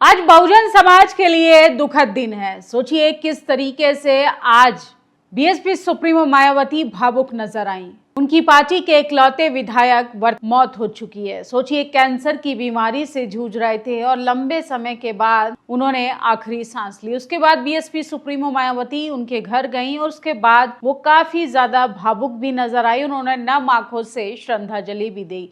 आज बहुजन समाज के लिए दुखद दिन है। सोचिए किस तरीके से आज बीएसपी सुप्रीमो मायावती भावुक नजर आई। उनकी पार्टी के इकलौते विधायक मौत हो चुकी है। सोचिए कैंसर की बीमारी से जूझ रहे थे और लंबे समय के बाद उन्होंने आखिरी सांस ली। उसके बाद बीएसपी सुप्रीमो मायावती उनके घर गईं और उसके बाद वो काफी ज्यादा भावुक भी नजर आई। उन्होंने नम आंखों से श्रद्धांजलि भी दी।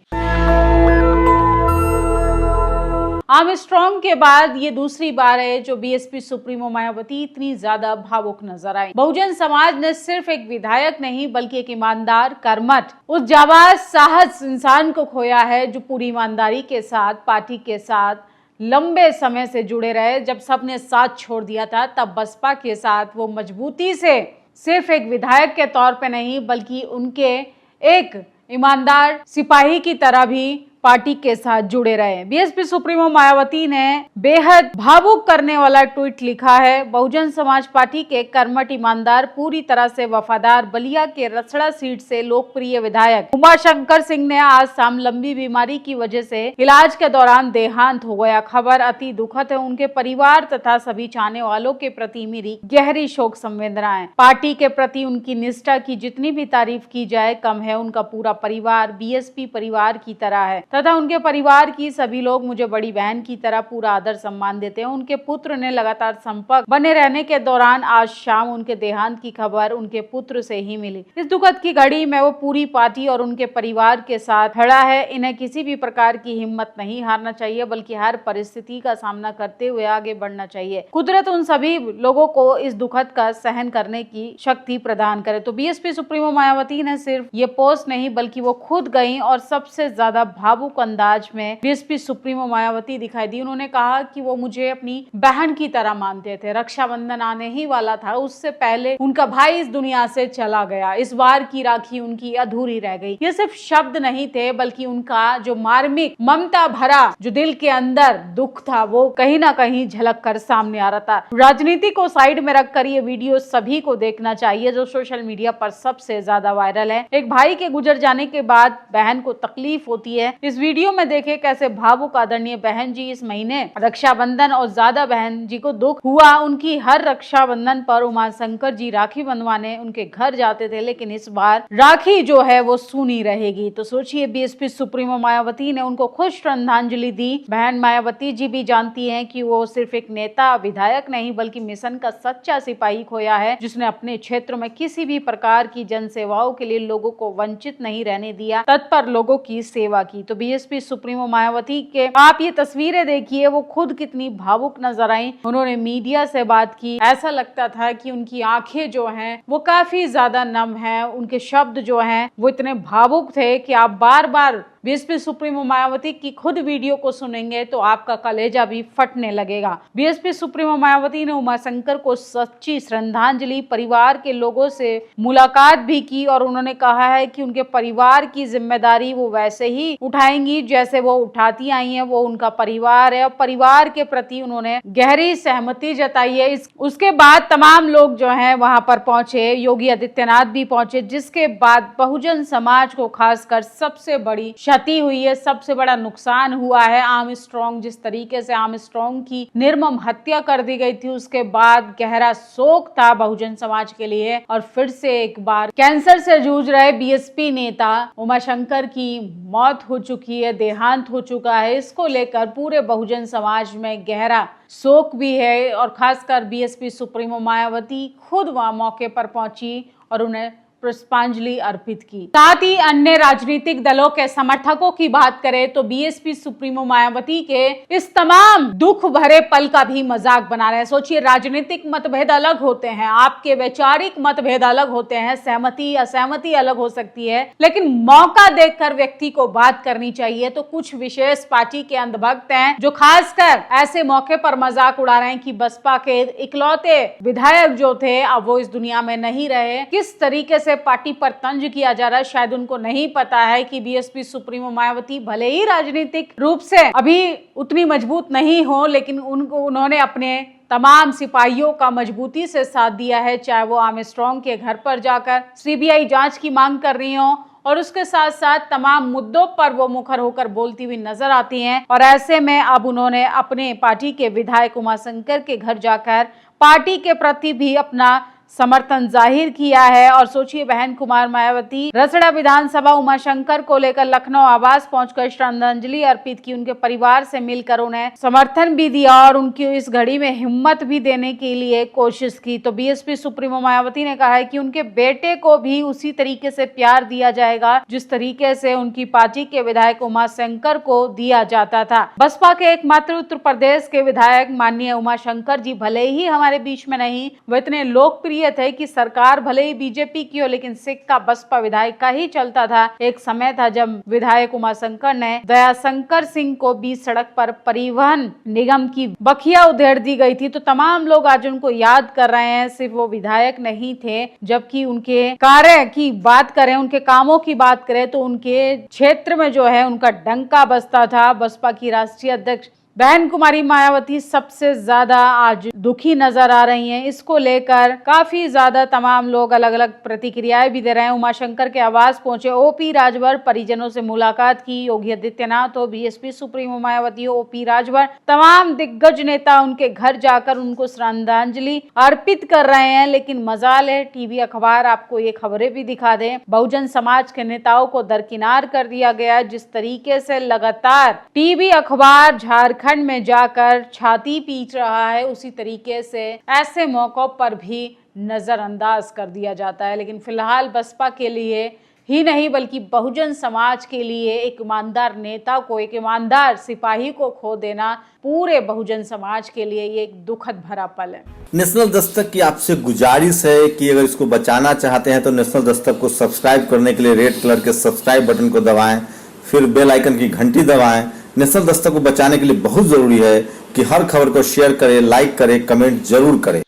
आर्मस्ट्रांग के बाद ये दूसरी बार है जो बीएसपी सुप्रीमो मायावती इतनी ज्यादा भावुक नजर आई। बहुजन समाज ने सिर्फ एक विधायक नहीं बल्कि एक ईमानदार, कर्मठ, उस जाबाज साहस इंसान को खोया है जो पूरी ईमानदारी के साथ पार्टी के साथ लंबे समय से जुड़े रहे। जब सबने साथ छोड़ दिया था तब बसपा के साथ वो मजबूती से सिर्फ एक विधायक के तौर पे नहीं बल्कि उनके एक ईमानदार सिपाही की तरह भी पार्टी के साथ जुड़े रहे। बीएसपी सुप्रीमो मायावती ने बेहद भावुक करने वाला ट्वीट लिखा है। बहुजन समाज पार्टी के कर्मठ, ईमानदार, पूरी तरह से वफादार, बलिया के रसड़ा सीट से लोकप्रिय विधायक उमाशंकर सिंह ने आज शाम लंबी बीमारी की वजह से इलाज के दौरान देहांत हो गया। खबर अति दुखद है। उनके परिवार तथा सभी चाहने वालों के प्रति मेरी गहरी शोक संवेदनाएं। पार्टी के प्रति उनकी निष्ठा की जितनी भी तारीफ की जाए कम है। उनका पूरा परिवार बीएसपी परिवार की तरह है तथा उनके परिवार की सभी लोग मुझे बड़ी बहन की तरह पूरा आदर सम्मान देते हैं। उनके पुत्र ने लगातार संपर्क बने रहने के दौरान आज शाम उनके देहांत की खबर उनके पुत्र से ही मिली। इस दुखद की घड़ी में वो पूरी पार्टी और उनके परिवार के साथ खड़ा है। इन्हें किसी भी प्रकार की हिम्मत नहीं हारना चाहिए बल्कि हर परिस्थिति का सामना करते हुए आगे बढ़ना चाहिए। कुदरत उन सभी लोगों को इस दुखद का सहन करने की शक्ति प्रदान करे। तो बीएसपी सुप्रीमो मायावती ने सिर्फ ये पोस्ट नहीं बल्कि वो खुद गई और सबसे ज्यादा भावुक अंदाज में बीएसपी सुप्रीमो मायावती दिखाई दी। उन्होंने कहा कि वो मुझे अपनी बहन की तरह मानते थे। रक्षाबंधन आने ही वाला था, उससे पहले उनका भाई इस दुनिया से चला गया। इस बार की राखी उनकी अधूरी रह गई। ये सिर्फ शब्द नहीं थे बल्कि उनका जो मार्मिक, ममता भरा जो दिल के अंदर दुख था वो कहीं ना कहीं झलक कर सामने आ रहा था। राजनीति को साइड में रखकर ये वीडियो सभी को देखना चाहिए जो सोशल मीडिया पर सबसे ज्यादा वायरल है। एक भाई के गुजर जाने के बाद बहन को तकलीफ होती है। इस वीडियो में देखे कैसे भावुक आदरणीय बहन जी इस महीने रक्षाबंधन और ज्यादा बहन जी को दुख हुआ। उनकी हर रक्षाबंधन पर उमाशंकर जी राखी बंधवाने उनके घर जाते थे, लेकिन इस बार राखी जो है वो सूनी रहेगी। तो सोचिए बीएसपी सुप्रीमो मायावती ने उनको खुद श्रद्धांजलि दी। बहन मायावती जी भी जानती हैं कि वो सिर्फ एक नेता, विधायक नहीं बल्कि मिशन का सच्चा सिपाही खोया है जिसने अपने क्षेत्र में किसी भी प्रकार की जन सेवाओं के लिए लोगों को वंचित नहीं रहने दिया, तत्पर लोगों की सेवा की। तो बीएसपी सुप्रीमो मायावती के आप ये तस्वीरें देखिए, वो खुद कितनी भावुक नजर आई। उन्होंने मीडिया से बात की। ऐसा लगता था कि उनकी आंखें जो हैं वो काफी ज्यादा नम हैं। उनके शब्द जो हैं वो इतने भावुक थे कि आप बार बार बीएसपी सुप्रीमो मायावती की खुद वीडियो को सुनेंगे तो आपका कलेजा भी फटने लगेगा। बीएसपी सुप्रीमो मायावती ने उमाशंकर को सच्ची श्रद्धांजलि, परिवार के लोगों से मुलाकात भी की और उन्होंने कहा है कि उनके परिवार की जिम्मेदारी वो वैसे ही उठाएंगी जैसे वो उठाती आई हैं। वो उनका परिवार है और परिवार के प्रति उन्होंने गहरी सहमति जताई है। उसके बाद तमाम लोग जो हैं वहां पर पहुंचे, योगी आदित्यनाथ भी पहुंचे, जिसके बाद बहुजन समाज को खासकर सबसे बड़ी क्षति हुई है, सबसे बड़ा नुकसान हुआ है। आर्मस्ट्रांग, जिस तरीके से आर्मस्ट्रांग की निर्मम हत्या कर दी गई थी, उसके बाद गहरा शोक था बहुजन समाज के लिए। और फिर से एक बार कैंसर से जूझ रहे बीएसपी नेता उमाशंकर की मौत हो चुकी है, देहांत हो चुका है। इसको लेकर पूरे बहुजन समाज में गहरा शोक भी है और खासकर बीएसपी सुप्रीमो मायावती खुद वहां मौके पर पहुंची और उन्हें पुष्पांजलि अर्पित की। साथ ही अन्य राजनीतिक दलों के समर्थकों की बात करें तो बीएसपी सुप्रीमो मायावती के इस तमाम दुख भरे पल का भी मजाक बना रहे हैं। सोचिए राजनीतिक मतभेद अलग होते हैं, आपके वैचारिक मतभेद अलग होते हैं, सहमति असहमति अलग हो सकती है, लेकिन मौका देखकर व्यक्ति को बात करनी चाहिए। तो कुछ विशेष पार्टी के अंधभक्त हैं जो खासकर ऐसे मौके पर मजाक उड़ा रहे हैं कि बसपा के इकलौते विधायक जो थे अब वो इस दुनिया में नहीं रहे। किस तरीके से पार्टी पर तंज किया जा रहा है, शायद उनको नहीं पता है कि बीएसपी सुप्रीमो मायावती भले ही राजनीतिक रूप से अभी उतनी मजबूत नहीं हो, लेकिन उन्होंने अपने तमाम सिपाहियों का मजबूती से साथ दिया है। चाहे वो आर्मस्ट्रांग के घर पर जाकर सीबीआई जांच की मांग कर रही हो और उसके साथ साथ तमाम मुद्दों पर वो मुखर होकर बोलती हुई नजर आती हैं। और ऐसे में अब उन्होंने अपने पार्टी के विधायक उमाशंकर के घर जाकर पार्टी के प्रति भी अपना समर्थन जाहिर किया है। और सोचिए, बहन कुमारी मायावती रसड़ा विधानसभा उमाशंकर को लेकर लखनऊ आवास पहुंचकर श्रद्धांजलि अर्पित की, उनके परिवार से मिलकर उन्हें समर्थन भी दिया और उनकी इस घड़ी में हिम्मत भी देने के लिए कोशिश की। तो बीएसपी सुप्रीमो मायावती ने कहा है कि उनके बेटे को भी उसी तरीके से प्यार दिया जाएगा जिस तरीके से उनकी पार्टी के विधायक उमाशंकर को दिया जाता था। बसपा के एकमात्र उत्तर प्रदेश के विधायक माननीय उमाशंकर जी भले ही हमारे बीच में नहीं, वो इतने लोकप्रिय थे कि सरकार भले ही बीजेपी की हो लेकिन सिक्का बसपा विधायक का ही चलता था। एक समय था जब विधायक उमाशंकर ने दयाशंकर सिंह को बीच सड़क पर परिवहन निगम की बखिया उधेड़ दी गई थी। तो तमाम लोग आज उनको याद कर रहे हैं। सिर्फ वो विधायक नहीं थे, जबकि उनके कार्य की बात करें, उनके कामों की बात करें तो उनके क्षेत्र में जो है उनका डंका बजता था। बसपा की राष्ट्रीय अध्यक्ष बहन कुमारी मायावती सबसे ज्यादा आज दुखी नजर आ रही हैं। इसको लेकर काफी ज्यादा तमाम लोग अलग अलग प्रतिक्रियाएं भी दे रहे हैं। उमाशंकर के आवास पहुंचे ओपी राजभर, परिजनों से मुलाकात की। योगी आदित्यनाथ हो, बीएसपी सुप्रीमो मायावती हो, ओपी राजभर, तमाम दिग्गज नेता उनके घर जाकर उनको श्रद्धांजलि अर्पित कर रहे हैं। लेकिन मजाल है टीवी अखबार आपको ये खबरें भी दिखा दे, बहुजन समाज के नेताओं को दरकिनार कर दिया गया। जिस तरीके से लगातार टीवी अखबार झारखंड में जाकर छाती पीट रहा है, उसी तरीके से ऐसे मौकों पर भी नजरअंदाज कर दिया जाता है। लेकिन फिलहाल बसपा के लिए ही नहीं बल्कि बहुजन समाज के लिए एक ईमानदार नेता को, एक ईमानदार सिपाही को खो देना पूरे बहुजन समाज के लिए ये एक दुखद भरा पल है। नेशनल दस्तक की आपसे गुजारिश है कि अगर इसको बचाना चाहते हैं तो नेशनल दस्तक को सब्सक्राइब करने के लिए रेड कलर के सब्सक्राइब बटन को दबाएं, फिर बेल आइकन की घंटी दबाएं। नेशनल दस्तक को बचाने के लिए बहुत जरूरी है कि हर खबर को शेयर करें, लाइक करें, कमेंट जरूर करें।